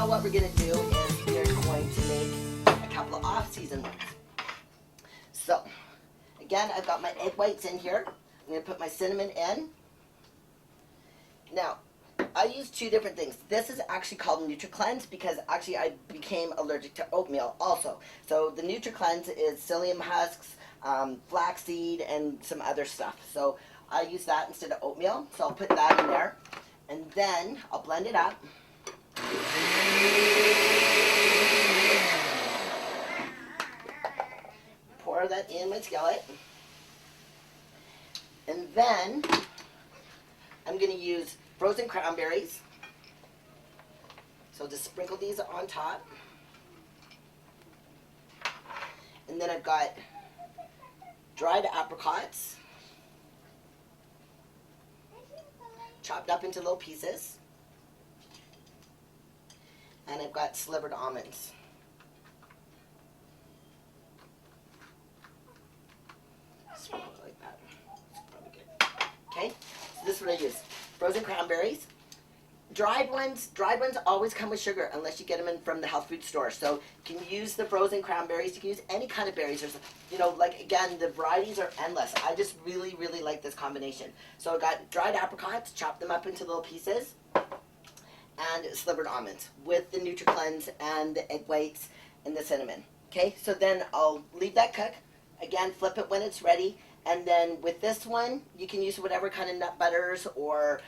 now what we're going to do is we're going to make a couple of off-season ones. So, again, I've got my egg whites in here. I'm going to put my cinnamon in. Now, I use two different things. This is actually called NutriCleanse because actually I became allergic to oatmeal also. So the NutriCleanse is psyllium husks, flaxseed, and some other stuff. So I use that instead of oatmeal. So I'll put that in there. And then I'll blend it up. Pour that in my skillet. And then I'm going to use frozen cranberries. So just sprinkle these on top. And then I've got dried apricots, chopped up into little pieces. And I've got slivered almonds. Sprinkle it like that. That's probably good. Okay, so this is what I use. Frozen cranberries. Dried ones always come with sugar unless you get them in from the health food store. So you can use the frozen cranberries. You can use any kind of berries. There's, you know, like again, the varieties are endless. I just really, really like this combination. So I got dried apricots, chopped them up into little pieces, and slivered almonds with the NutriCleanse and the egg whites and the cinnamon. Okay, so then I'll leave that cook. Again, flip it when it's ready. And then with this one, you can use whatever kind of nut butters or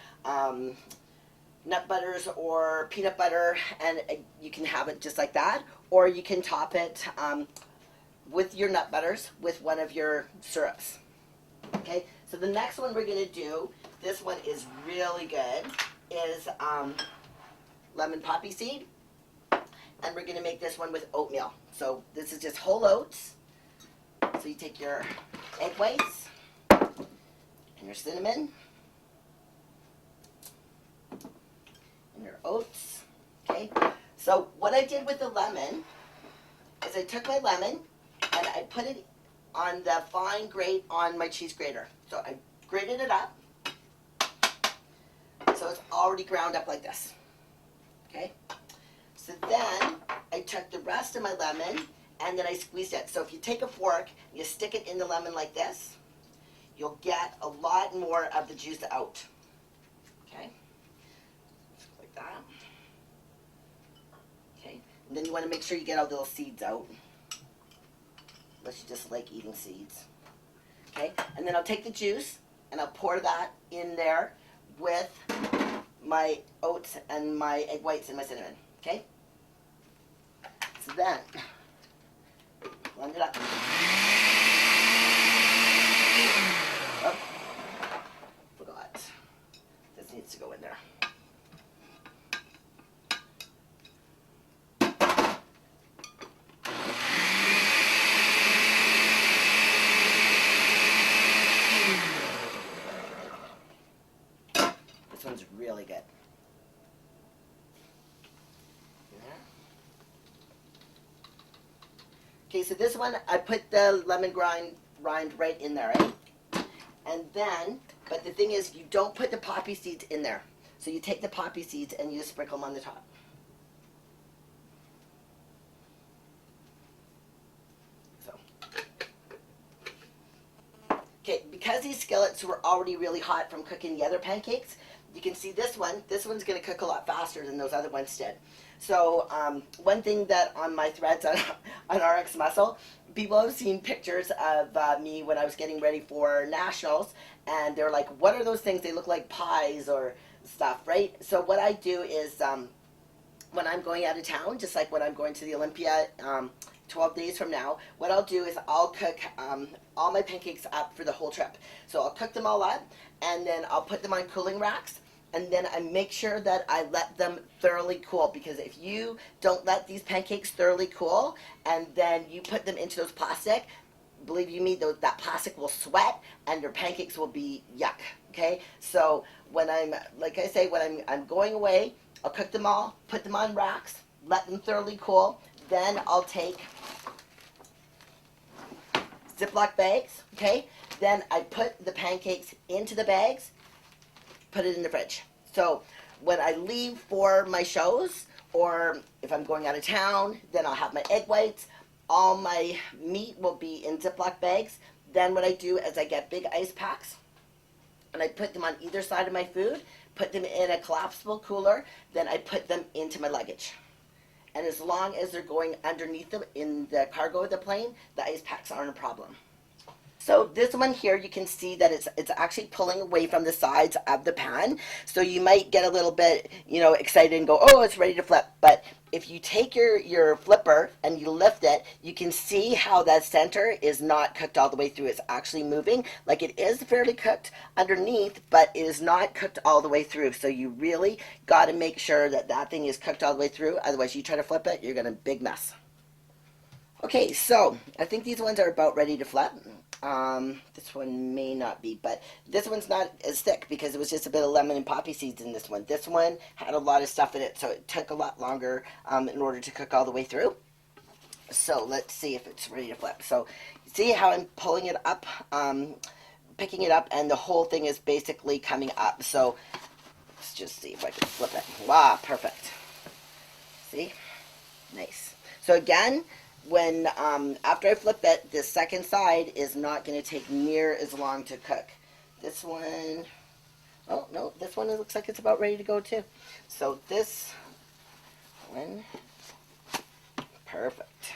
peanut butter, and you can have it just like that. Or you can top it with your nut butters with one of your syrups. Okay, so the next one we're going to do, this one is really good, is lemon poppy seed. And we're going to make this one with oatmeal. So this is just whole oats. So you take your egg whites and your cinnamon and your oats. Okay, so what I did with the lemon is I took my lemon and I put it on the fine grate on my cheese grater. So I grated it up so it's already ground up like this. Okay, so then I took the rest of my lemon and then I squeezed it. So if you take a fork and you stick it in the lemon like this, you'll get a lot more of the juice out. Okay, like that. Okay, and then you want to make sure you get all the little seeds out, unless you just like eating seeds. Okay, and then I'll take the juice and I'll pour that in there with my oats and my egg whites and my cinnamon. Okay, so then blend it up. Oh, forgot. This needs to go in there. This one's really good. Okay, so this one, I put the lemon rind right in there, right? And then, but the thing is, you don't put the poppy seeds in there. So you take the poppy seeds and you just sprinkle them on the top. So. Okay, because these skillets were already really hot from cooking the other pancakes, you can see this one's going to cook a lot faster than those other ones did. So one thing that on my threads on RX Muscle, people have seen pictures of me when I was getting ready for nationals, and they're like, what are those things? They look like pies or stuff, right? So what I do is when I'm going out of town, just like when I'm going to the Olympia 12 days from now, what I'll do is I'll cook all my pancakes up for the whole trip. So I'll cook them all up, and then I'll put them on cooling racks, and then I make sure that I let them thoroughly cool, because if you don't let these pancakes thoroughly cool and then you put them into those plastic, believe you me, that plastic will sweat and your pancakes will be yuck. Okay, so when I'm, like I say, when I'm going away, I'll cook them all, put them on racks, let them thoroughly cool. Then I'll take Ziploc bags, okay? Then I put the pancakes into the bags, put it in the fridge. So when I leave for my shows or if I'm going out of town, then I'll have my egg whites. All my meat will be in Ziploc bags. Then what I do is I get big ice packs and I put them on either side of my food, put them in a collapsible cooler, then I put them into my luggage. And as long as they're going underneath them in the cargo of the plane, the ice packs aren't a problem. So this one here, you can see that it's actually pulling away from the sides of the pan. So you might get a little bit, excited and go, oh, it's ready to flip. But if you take your flipper and you lift it, you can see how that center is not cooked all the way through. It's actually moving. Like, it is fairly cooked underneath, but it is not cooked all the way through. So you really got to make sure that that thing is cooked all the way through. Otherwise, you try to flip it, you're going to big mess. Okay, so I think these ones are about ready to flip. This one may not be, but this one's not as thick because it was just a bit of lemon and poppy seeds in this one. This one had a lot of stuff in it, so it took a lot longer in order to cook all the way through. So let's see if it's ready to flip. So see how I'm pulling it up, picking it up, and the whole thing is basically coming up. So let's just see if I can flip it. Wow, perfect. See? Nice. So again, when after I flip it, the second side is not going to take near as long to cook. This one, oh no, this one, it looks like it's about ready to go too. So this one, perfect.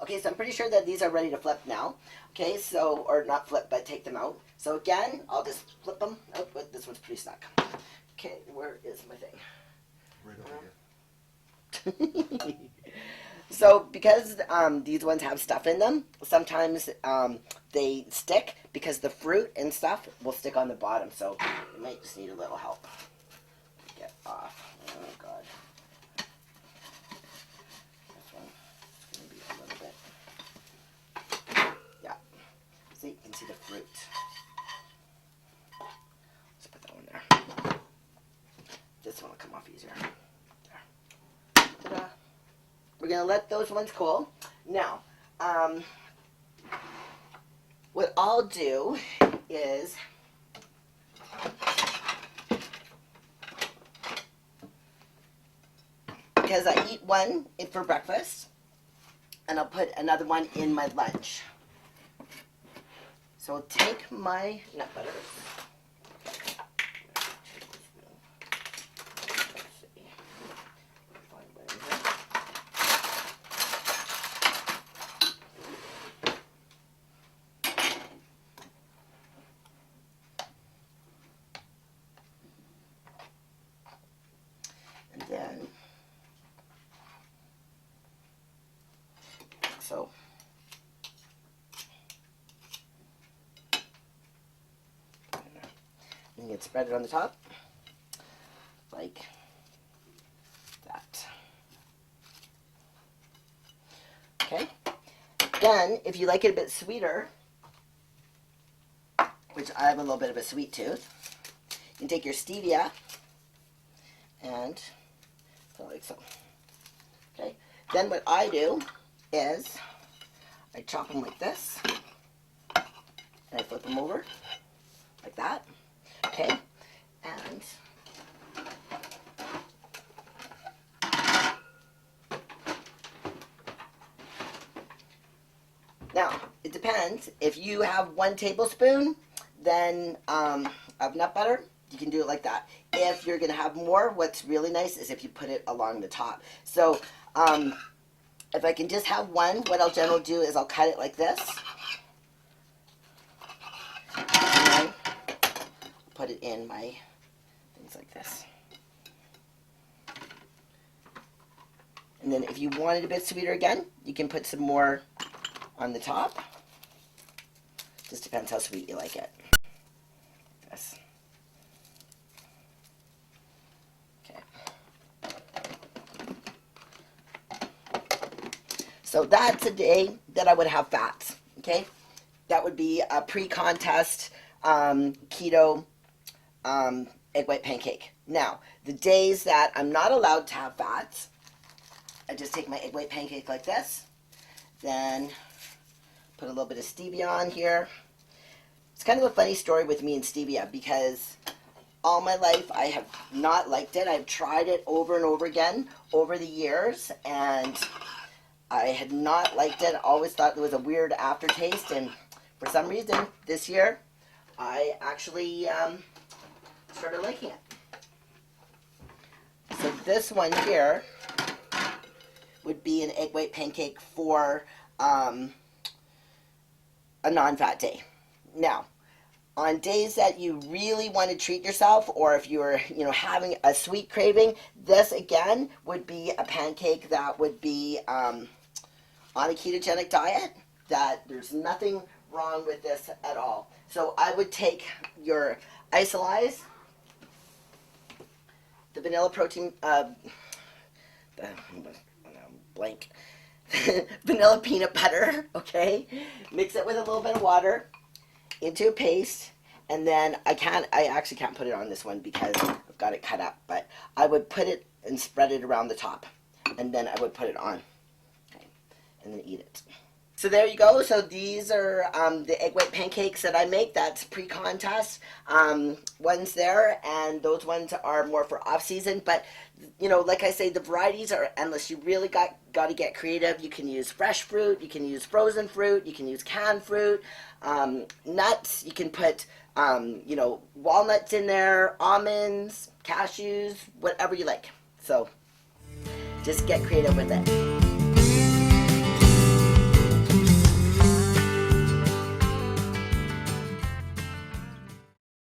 Okay, so I'm pretty sure that these are ready to flip now. Okay, so, or not flip, but take them out. So again, I'll just flip them. Oh, but this one's pretty stuck. Okay, where is my thing? Right over here. So because these ones have stuff in them, sometimes they stick because the fruit and stuff will stick on the bottom. So you might just need a little help to get off. Oh God. This one is going to be a little bit. Yeah. See, you can see the fruit. Let's put that one there. This one will come off easier. There. Ta-da. We're going to let those ones cool. Now, what I'll do is because I eat one for breakfast, and I'll put another one in my lunch. So I'll take my nut butter. Then, so you can spread it on the top like that. Okay. Then, if you like it a bit sweeter, which I have a little bit of a sweet tooth, you can take your stevia and like so. Okay. Then what I do is I chop them like this, and I flip them over like that. Okay. And now it depends. If you have 1 tablespoon, then of nut butter, you can do it like that. If you're going to have more, what's really nice is if you put it along the top. So if I can just have one, what I'll generally do is I'll cut it like this. And then put it in my things like this. And then if you want it a bit sweeter again, you can put some more on the top. Just depends how sweet you like it. This. So that's a day that I would have fats, okay? That would be a pre-contest keto egg white pancake. Now, the days that I'm not allowed to have fats, I just take my egg white pancake like this, then put a little bit of stevia on here. It's kind of a funny story with me and stevia because all my life I have not liked it. I've tried it over and over again over the years, and I had not liked it. I always thought there was a weird aftertaste, and for some reason this year I actually started liking it. So this one here would be an egg white pancake for a non-fat day. Now, on days that you really want to treat yourself, or if you're, having a sweet craving, this again would be a pancake that would be on a ketogenic diet. That there's nothing wrong with this at all. So I would take your isolize, the vanilla protein, vanilla peanut butter, okay? Mix it with a little bit of water into a paste, and then I actually can't put it on this one because I've got it cut up, but I would put it and spread it around the top, and then I would put it on, okay, and then eat it. So there you go. So these are the egg white pancakes that I make. That's pre-contest ones there, and those ones are more for off-season. But, like I say, the varieties are endless. You really got to get creative. You can use fresh fruit. You can use frozen fruit. You can use canned fruit. Nuts. You can put, walnuts in there, almonds, cashews, whatever you like. So just get creative with it.